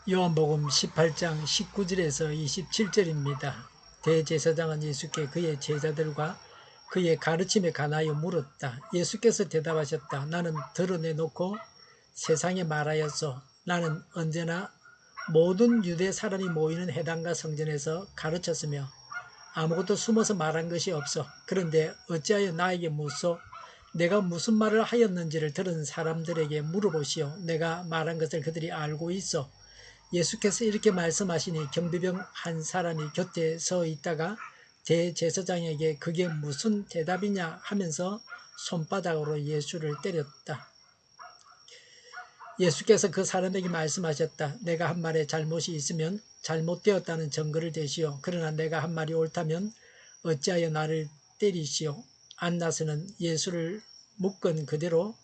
요한복음 18장 19절에서 27절입니다. 대제사장은 예수께 그의 제자들과 그의 가르침에 관하여 물었다. 예수께서 대답하셨다. 나는 드러내놓고 세상에 말하였소. 나는 언제나 모든 유대 사람이 모이는 회당과 성전에서 가르쳤으며 아무것도 숨어서 말한 것이 없어. 그런데 어찌하여 나에게 묻소? 내가 무슨 말을 하였는지를 들은 사람들에게 물어보시오. 내가 말한 것을 그들이 알고 있어. 예수께서 이렇게 말씀하시니 경비병 한 사람이 곁에 서 있다가 대제사장에게 그게 무슨 대답이냐 하면서 손바닥으로 예수를 때렸다. 예수께서 그 사람에게 말씀하셨다. 내가 한 말에 잘못이 있으면 잘못되었다는 증거를 대시오. 그러나 내가 한 말이 옳다면 어찌하여 나를 때리시오. 안나스는 예수를 묶은 그대로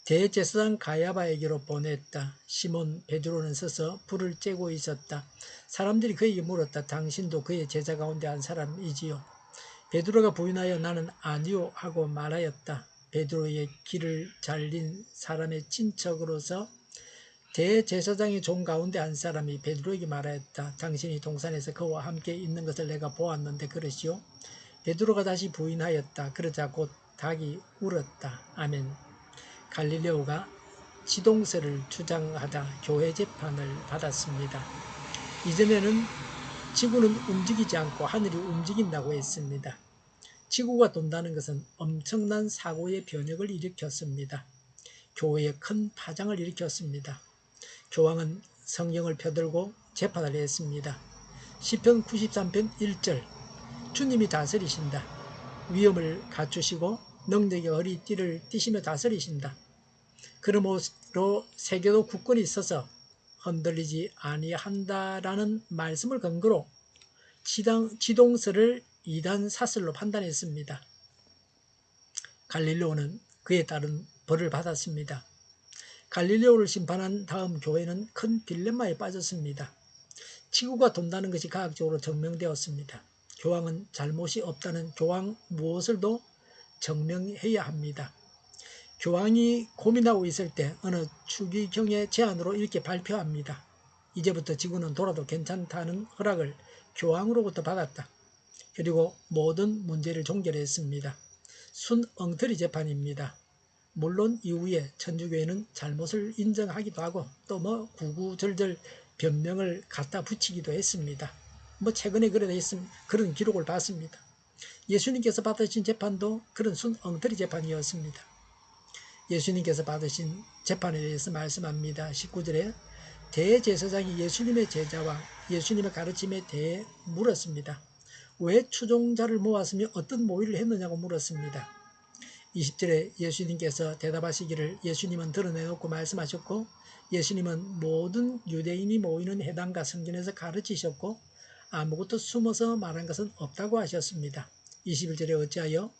대제사장 가야바에게로 보냈다. 시몬 베드로는 서서 불을 쬐고 있었다. 사람들이 그에게 물었다. 당신도 그의 제자 가운데 한 사람이지요? 베드로가 부인하여 나는 아니요 하고 말하였다. 베드로의 길을 잘린 사람의 친척으로서 대제사장의 종 가운데 한 사람이 베드로에게 말하였다. 당신이 동산에서 그와 함께 있는 것을 내가 보았는데 그러시오? 베드로가 다시 부인하였다. 그러자 곧 닭이 울었다. 아멘. 갈릴레오가 지동설을 주장하다 교회 재판을 받았습니다. 이전에는 지구는 움직이지 않고 하늘이 움직인다고 했습니다. 지구가 돈다는 것은 엄청난 사고의 변혁을 일으켰습니다. 교회에 큰 파장을 일으켰습니다. 교황은 성경을 펴들고 재판을 했습니다. 시편 93편 1절 주님이 다스리신다. 위엄을 갖추시고 능력의 허리띠를 띠시며 다스리신다. 그러므로 세계도 굳건히 서서 흔들리지 아니한다라는 말씀을 근거로 지동설을 이단 사설로 판단했습니다. 갈릴레오는 그에 따른 벌을 받았습니다. 갈릴레오를 심판한 다음 교회는 큰 딜레마에 빠졌습니다. 지구가 돈다는 것이 과학적으로 증명되었습니다. 교황은 잘못이 없다는 교황 무엇을도 증명해야 합니다. 교황이 고민하고 있을 때 어느 추기경의 제안으로 이렇게 발표합니다. 이제부터 지구는 돌아도 괜찮다는 허락을 교황으로부터 받았다. 그리고 모든 문제를 종결했습니다. 순엉터리 재판입니다. 물론 이후에 천주교회는 잘못을 인정하기도 하고 또 구구절절 변명을 갖다 붙이기도 했습니다. 최근에 그런 기록을 봤습니다. 예수님께서 받으신 재판도 그런 순엉터리 재판이었습니다. 예수님께서 받으신 재판에 대해서 말씀합니다. 19절에 대제사장이 예수님의 제자와 예수님의 가르침에 대해 물었습니다. 왜 추종자를 모았으며 어떤 모의를 했느냐고 물었습니다. 20절에 예수님께서 대답하시기를 예수님은 드러내놓고 말씀하셨고 예수님은 모든 유대인이 모이는 회당과 성전에서 가르치셨고 아무것도 숨어서 말한 것은 없다고 하셨습니다. 21절에 어찌하여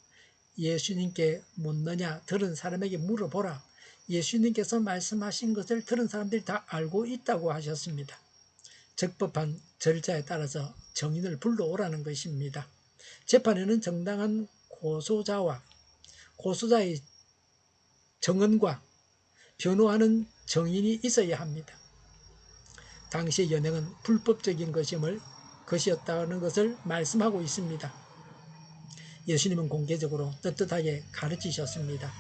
예수님께 묻느냐 들은 사람에게 물어보라. 예수님께서 말씀하신 것을 들은 사람들이 다 알고 있다고 하셨습니다. 적법한 절차에 따라서 정인을 불러오라는 것입니다. 재판에는 정당한 고소자의 정언과 변호하는 정인이 있어야 합니다. 당시의 연행은 불법적인 것이었다는 것을 말씀하고 있습니다. 예수님은 공개적으로 떳떳하게 가르치셨습니다.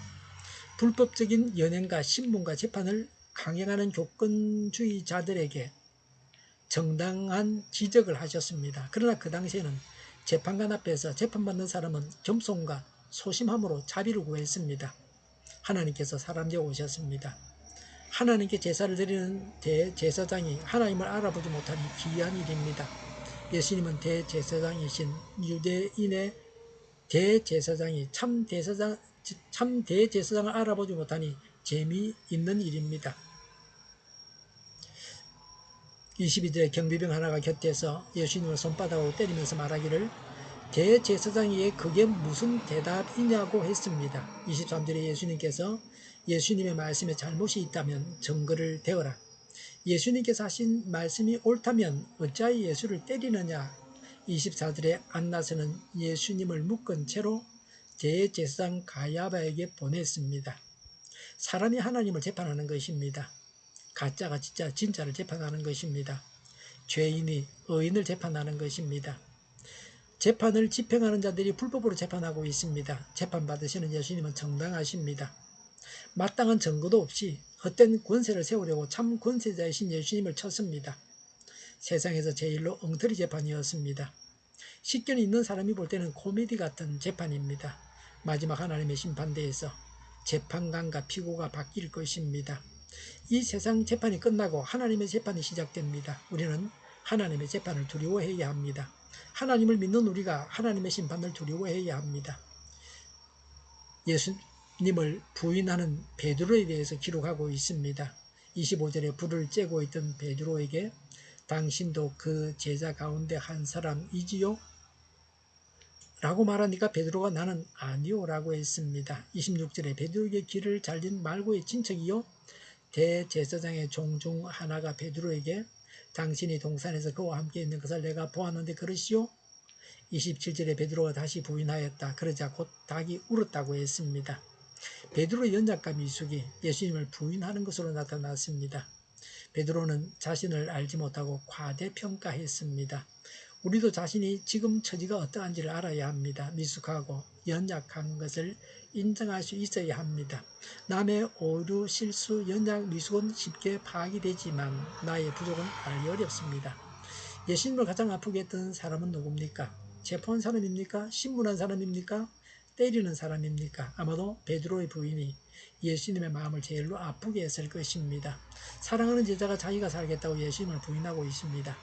불법적인 연행과 신문과 재판을 강행하는 교권주의자들에게 정당한 지적을 하셨습니다. 그러나 그 당시에는 재판관 앞에서 재판받는 사람은 겸손과 소심함으로 자비를 구했습니다. 하나님께서 사람 되어 오셨습니다. 하나님께 제사를 드리는 대제사장이 하나님을 알아보지 못하니 기이한 일입니다. 예수님은 대제사장이신 유대인의 대제사장이 참 대제사장을 알아보지 못하니 재미있는 일입니다. 22절에 경비병 하나가 곁에서 예수님을 손바닥으로 때리면서 말하기를 대제사장이 그게 무슨 대답이냐고 했습니다. 23절에 예수님께서 예수님의 말씀에 잘못이 있다면 증거를 대어라. 예수님께서 하신 말씀이 옳다면 어찌하여 예수를 때리느냐. 24절에 안나스는 예수님을 묶은 채로 대제사장 가야바에게 보냈습니다. 사람이 하나님을 재판하는 것입니다. 가짜가 진짜를 재판하는 것입니다. 죄인이 의인을 재판하는 것입니다. 재판을 집행하는 자들이 불법으로 재판하고 있습니다. 재판받으시는 예수님은 정당하십니다. 마땅한 증거도 없이 헛된 권세를 세우려고 참 권세자이신 예수님을 쳤습니다. 세상에서 제일로 엉터리 재판이었습니다. 식견이 있는 사람이 볼 때는 코미디 같은 재판입니다. 마지막 하나님의 심판대에서 재판관과 피고가 바뀔 것입니다. 이 세상 재판이 끝나고 하나님의 재판이 시작됩니다. 우리는 하나님의 재판을 두려워해야 합니다. 하나님을 믿는 우리가 하나님의 심판을 두려워해야 합니다. 예수님을 부인하는 베드로에 대해서 기록하고 있습니다. 25절에 불을 쬐고 있던 베드로에게 당신도 그 제자 가운데 한 사람이지요? 라고 말하니까 베드로가 나는 아니요 라고 했습니다. 26절에 베드로에게 길을 잘린 말고의 친척이요? 대제사장의 종 중 하나가 베드로에게 당신이 동산에서 그와 함께 있는 것을 내가 보았는데 그러시오? 27절에 베드로가 다시 부인하였다. 그러자 곧 닭이 울었다고 했습니다. 베드로의 연약과 미숙이 예수님을 부인하는 것으로 나타났습니다. 베드로는 자신을 알지 못하고 과대평가했습니다. 우리도 자신이 지금 처지가 어떠한지를 알아야 합니다. 미숙하고 연약한 것을 인정할 수 있어야 합니다. 남의 오류, 실수, 연약, 미숙은 쉽게 파악이 되지만 나의 부족은 알기 어렵습니다. 예수님을 가장 아프게 했던 사람은 누굽니까? 체포한 사람입니까? 신문한 사람입니까? 때리는 사람입니까? 아마도 베드로의 부인이 예수님의 마음을 제일로 아프게 했을 것입니다. 사랑하는 제자가 자기가 살겠다고 예수님을 부인하고 있습니다.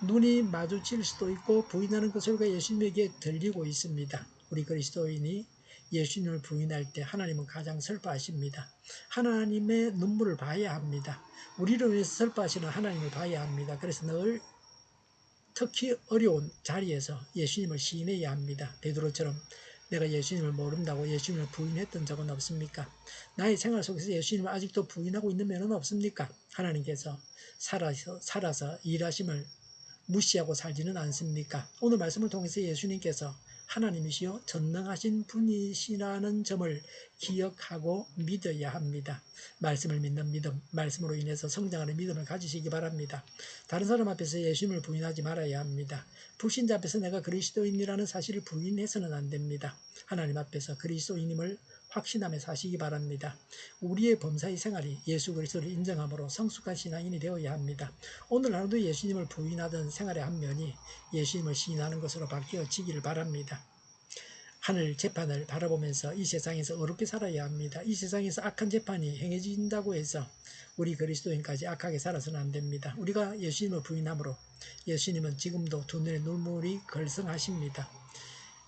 눈이 마주칠 수도 있고 부인하는 그 소리가 예수님에게 들리고 있습니다. 우리 그리스도인이 예수님을 부인할 때 하나님은 가장 슬퍼하십니다. 하나님의 눈물을 봐야 합니다. 우리를 위해서 슬퍼하시는 하나님을 봐야 합니다. 그래서 늘 특히 어려운 자리에서 예수님을 시인해야 합니다. 베드로처럼 내가 예수님을 모른다고 예수님을 부인했던 적은 없습니까? 나의 생활 속에서 예수님을 아직도 부인하고 있는 면은 없습니까? 하나님께서 살아서 일하심을 무시하고 살지는 않습니까? 오늘 말씀을 통해서 예수님께서 하나님이시요 전능하신 분이시라는 점을 기억하고 믿어야 합니다. 말씀을 믿는 믿음, 말씀으로 인해서 성장하는 믿음을 가지시기 바랍니다. 다른 사람 앞에서 예수님을 부인하지 말아야 합니다. 불신자 앞에서 내가 그리스도인이라는 사실을 부인해서는 안 됩니다. 하나님 앞에서 그리스도인임을 확신하며 사시기 바랍니다. 우리의 범사의 생활이 예수 그리스도를 인정함으로 성숙한 신앙인이 되어야 합니다. 오늘 하루도 예수님을 부인하던 생활의 한 면이 예수님을 시인하는 것으로 바뀌어지기를 바랍니다. 하늘 재판을 바라보면서 이 세상에서 어렵게 살아야 합니다. 이 세상에서 악한 재판이 행해진다고 해서 우리 그리스도인까지 악하게 살아서는 안 됩니다. 우리가 예수님을 부인함으로 예수님은 지금도 두 눈에 눈물이 걸성하십니다.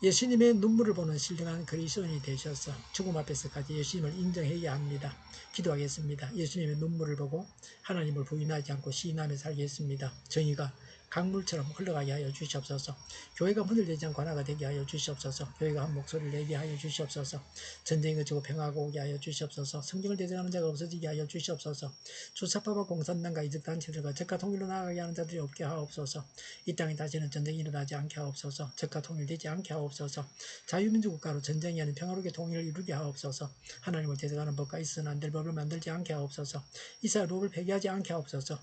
예수님의 눈물을 보는 신령한 그리스도인이 되셔서 죽음 앞에서까지 예수님을 인정해야 합니다. 기도하겠습니다. 예수님의 눈물을 보고 하나님을 부인하지 않고 시인하며 살겠습니다. 정의가 강물처럼 흘러가게 하여 주시옵소서. 교회가 문을 내지 않고 하나가 되게 하여 주시옵소서. 교회가 한 목소리를 내게 하여 주시옵소서. 전쟁이 그치고 평화가 오게 하여 주시옵소서. 성경을 대적하는 자가 없어지게 하여 주시옵소서. 주사파와 공산당과 이적단체들과 적과 통일로 나아가게 하는 자들이 없게 하옵소서. 이 땅에 다시는 전쟁이 일어나지 않게 하옵소서. 적과 통일되지 않게 하옵소서. 자유민주국가로 전쟁이 아닌 평화롭게 통일을 이루게 하옵소서. 하나님을 대적하는 법과 있어서는 안 될 법을 만들지 않게 하옵소서. 이스라엘 법을 폐기하지 않게 하옵소서.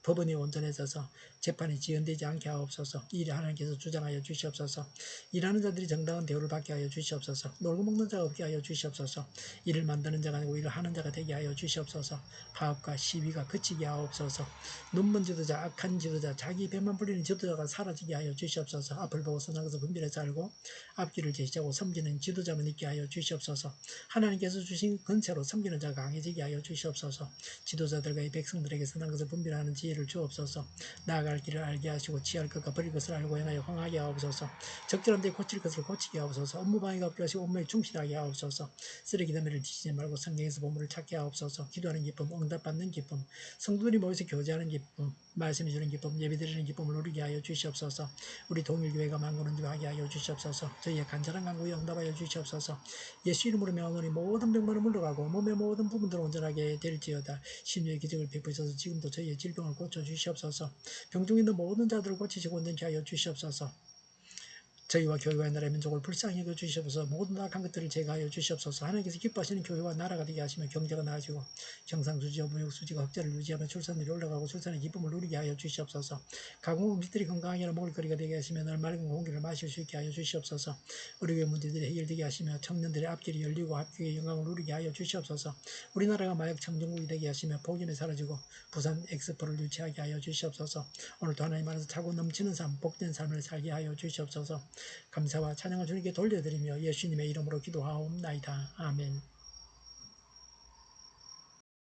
법원이 온전해져서 재판이 지연되지 않게 하옵소서. 이 일을 하나님께서 주장하여 주시옵소서. 일하는 자들이 정당한 대우를 받게 하여 주시옵소서. 놀고 먹는 자가 없게 하여 주시옵소서. 일을 만드는 자가 아니고 일을 하는 자가 되게 하여 주시옵소서. 파업과 시위가 그치게 하옵소서. 눈먼 지도자, 악한 지도자, 자기 배만 불리는 지도자가 사라지게 하여 주시옵소서. 앞을 보고 선한 것을 분별해서 알고 앞길을 제시하고 섬기는 지도자만 있게 하여 주시옵소서. 하나님께서 주신 근세로 섬기는 자가 강해지게 하여 주시옵소서. 지도자들과 이 백성들에게 선한 것을 분별하는 지혜를 주옵소서. 나아갈 길을 알게 하시고 취할 것과 버릴 것을 알고 행하여 황하게 하옵소서. 적절한 데 고칠 것을 고치게 하옵소서. 업무방해가 없게 하시고 업무에 충실하게 하옵소서. 쓰레기 더미를 뒤지지 말고 성경에서 보물을 찾게 하옵소서. 기도하는 기쁨, 응답받는 기쁨, 성도들이 모여서 교제하는 기쁨, 말씀해 주는 기쁨, 예배드리는 기쁨을 누리게 하여 주시옵소서. 우리 동일교회가 만구는 줄 하게 하여 주시옵소서. 저희의 간절한 간구에 응답하여 주시옵소서. 예수 이름으로 명하노니 모든 병만은 물러가고 몸의 모든 부분들을 온전하게 될지어다. 신유의 기적을 베푸셔서 지금도 저희의 질병을 고쳐 주시옵소서. 병 중에 있는 모든 자들을 고치시고 온전케 하여 주시옵소서. 저희와 교회와 나라의 민족을 불쌍히 여겨 주시옵소서. 모든 악한 것들을 제거하여 주시옵소서. 하나님께서 기뻐하시는 교회와 나라가 되게 하시며 경제가 나아지고 경상수지와 무역수지가 흑자를 유지하며 출산율이 올라가고 출산의 기쁨을 누리게 하여 주시옵소서. 가공 음식들이 건강하게 먹을거리가 되게 하시며 늘 맑은 공기를 마실 수 있게 하여 주시옵소서. 의료의 문제들이 해결되게 하시며 청년들의 앞길이 열리고 합격의 영광을 누리게 하여 주시옵소서. 우리나라가 마약 청정국이 되게 하시며 폭염이 사라지고 부산 엑스포를 유치하게 하여 주시옵소서. 오늘도 하나님 안에서 차고 넘치는 삶, 복된 삶을 살게 하여 주시옵소서. 감사와 찬양을 주님께 돌려드리며 예수님의 이름으로 기도하옵나이다. 아멘.